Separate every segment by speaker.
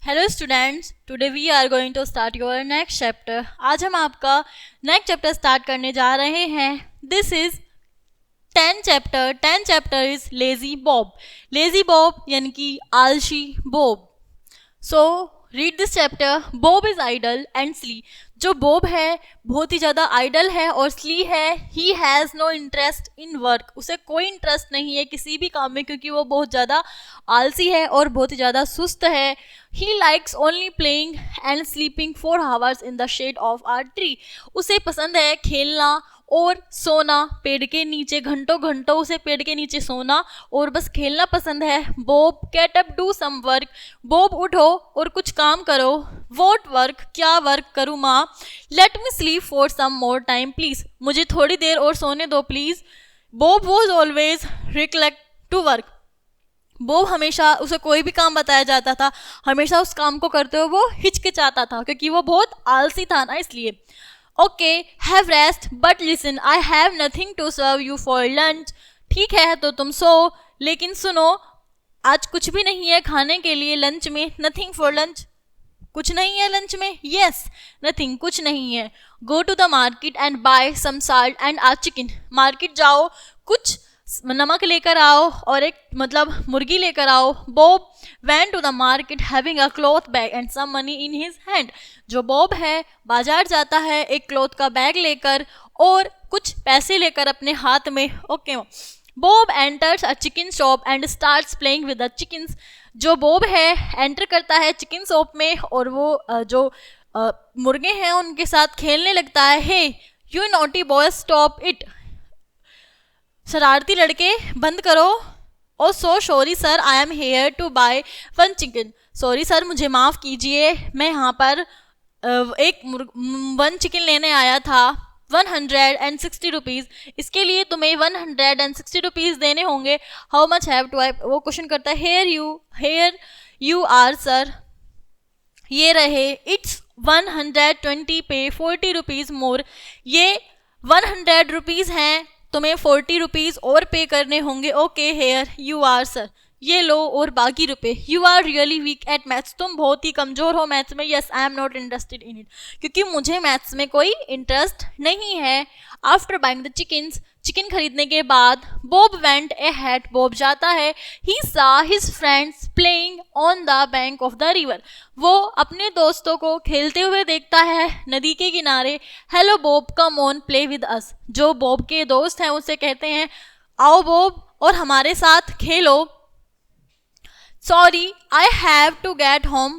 Speaker 1: Hello students, today we are going to start your next chapter. आज हम आपका next chapter start करने जा रहे हैं। This is 10 chapter is lazy Bob. Lazy Bob यानी कि आलसी Bob. So read this chapter. Bob is idle and sly. जो बॉब है बहुत ही ज़्यादा आइडल है और स्ली है। He has no interest in work. उसे कोई इंटरेस्ट नहीं है किसी भी काम में क्योंकि वो बहुत ज़्यादा आलसी है और बहुत ही ज़्यादा सुस्त है। He likes only playing and sleeping 4 hours in the shade of a tree. उसे पसंद है खेलना और सोना पेड़ के नीचे। घंटों घंटों उसे पेड़ के नीचे सोना और बस खेलना पसंद है। Bob get up do some work. Bob उठो और कुछ काम करो। What work? क्या वर्क करूँ माँ? Let me sleep for some more time please. मुझे थोड़ी देर और सोने दो please. Bob was always reluctant to work. Bob हमेशा, उसे कोई भी काम बताया जाता था, हमेशा उस काम को करते हुए वो हिचकिचाता था क्योंकि वो बहुत आलसी था ना, इसलिए। Okay, have rest but listen, I have nothing to serve you for lunch. ठीक है तो तुम सो, लेकिन सुनो आज कुछ भी नहीं है खाने के लिए लंच में। नथिंग फॉर लंच, कुछ नहीं है लंच में। यस, नथिंग, कुछ नहीं है। Go to the market and buy some salt and a chicken. Market जाओ, कुछ नमक लेकर आओ और एक मुर्गी लेकर आओ। Bob went to the market having a cloth bag and some money in his hand। जो बॉब है बाजार जाता है एक क्लॉथ का बैग लेकर और कुछ पैसे लेकर अपने हाथ में। Okay, Bob enters a chicken shop and starts playing with the chickens. जो बॉब है एंटर करता है चिकन शॉप में और वो जो मुर्गे हैं उनके साथ खेलने लगता है। Hey you naughty boy stop it. शरारती लड़के बंद करो। Oh so sorry sir, I am here to buy 1 chicken. Sorry sir, मुझे माफ़ कीजिए, मैं यहाँ पर 1 चिकन लेने आया था। 160 रुपीज़। इसके लिए तुम्हें 160 रुपीज़ देने होंगे। How much have to I? वो क्वेश्चन करता है। Here you are sir. ये रहे। इट्स 120 पे 40 रुपीज़ मोर। ये 100 रुपीज़ हैं, तुम्हें 40 रुपीज़ और पे करने होंगे। Okay here you are sir. ये लो और बाकी रुपए। You are really weak at maths. तुम बहुत ही कमज़ोर हो मैथ्स में। Yes, I am not interested in it. क्योंकि मुझे मैथ्स में कोई इंटरेस्ट नहीं है। After buying the chickens, chicken खरीदने के बाद Bob went ahead. Bob जाता है। He saw his friends playing on the bank of the river. वो अपने दोस्तों को खेलते हुए देखता है नदी के किनारे। Hello Bob, come on play with us. जो बॉब के दोस्त हैं उसे कहते हैं आओ बॉब और हमारे साथ खेलो। Sorry I have to get home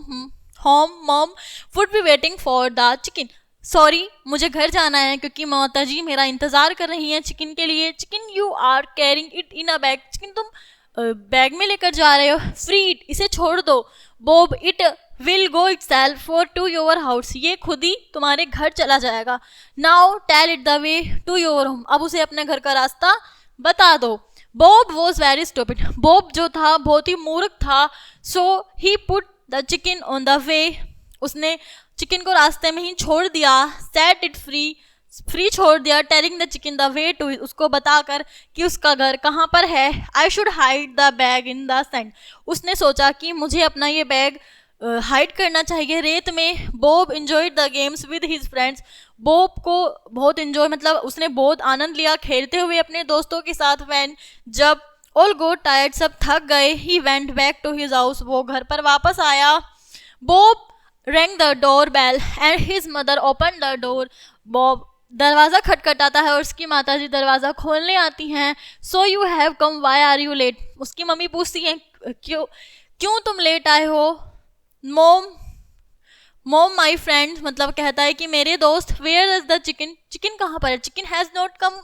Speaker 1: mom would be waiting for the chicken. Sorry, मुझे घर जाना है क्योंकि माता जी मेरा इंतज़ार कर रही हैं चिकन के लिए। Chicken you are carrying it in a bag. Chicken तुम बैग में लेकर जा रहे हो। फ्री इट, इसे छोड़ दो। Bob it will go itself for to your house. ये खुद ही तुम्हारे घर चला जाएगा। Now tell it the way to your home. अब उसे अपने घर का रास्ता बता दो। Bob was very stupid. Bob जो था बहुत ही मूर्ख था। So he put the chicken on the way. उसने चिकन को रास्ते में ही छोड़ दिया। सेट इट फ्री छोड़ दिया। Telling the chicken the way to, उसको बताकर कि उसका घर कहाँ पर है। I should hide the bag in the sand. उसने सोचा कि मुझे अपना ये बैग हाइड करना चाहिए रेत में। Bob enjoyed the games with his friends. Bob को बहुत एंजॉय, उसने बहुत आनंद लिया खेलते हुए अपने दोस्तों के साथ। वैन, जब ऑल गोट टायर्ड, सब थक गए। He went back to his house. वो घर पर वापस आया। Bob rang the doorbell and his mother opened the door। Bob दरवाज़ा खटखटाता है और उसकी माताजी दरवाज़ा खोलने आती हैं। So you have come, why are you late? उसकी मम्मी पूछती हैं क्यों तुम लेट आए हो? मॉम माई फ्रेंड, कहता है कि मेरे दोस्त। Where is the chicken? Chicken कहाँ पर है? Chicken has not come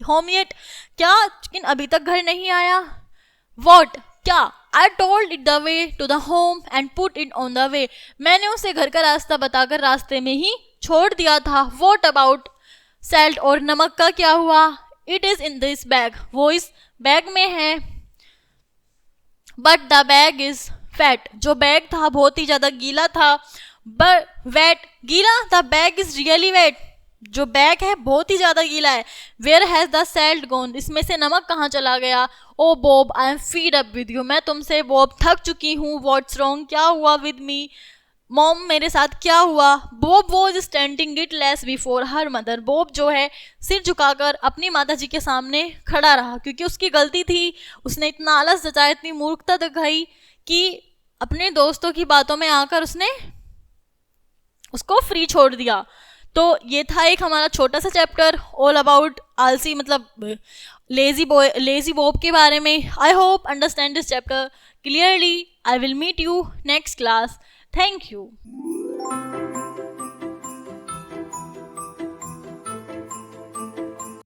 Speaker 1: home yet. क्या चिकन अभी तक घर नहीं आया? वॉट? क्या? I told it the way to the home and put it on the way. मैंने उसे घर का रास्ता बताकर रास्ते में ही छोड़ दिया था। What about salt? और नमक का क्या हुआ? It is in this bag. वो इस बैग में है। But the bag is fat. जो बैग था बहुत ही ज्यादा गीला था। बट वेट, गीला? The bag is really wet. जो बैग है बहुत ही ज़्यादा गीला है। Where has the salt gone, इसमें से नमक कहाँ चला गया। Oh Bob I am fed up with you, मैं तुमसे बॉब थक चुकी हूँ। व्हाट्स रॉन्ग, क्या हुआ विद मी। मॉम, मेरे साथ क्या हुआ। Bob was standing it less before her mother, Bob जो है सिर झुकाकर अपनी माता जी के सामने खड़ा रहा, क्योंकि उसकी गलती थी। उसने इतना आलस जताया, इतनी मूर्खता दिखाई कि अपने दोस्तों की बातों में आकर उसने उसको फ्री छोड़ दिया। तो ये था एक हमारा छोटा सा चैप्टर ऑल अबाउट आलसी मतलब लेजी बॉब के बारे में। I hope understand this chapter clearly. I will meet you next class. Thank you.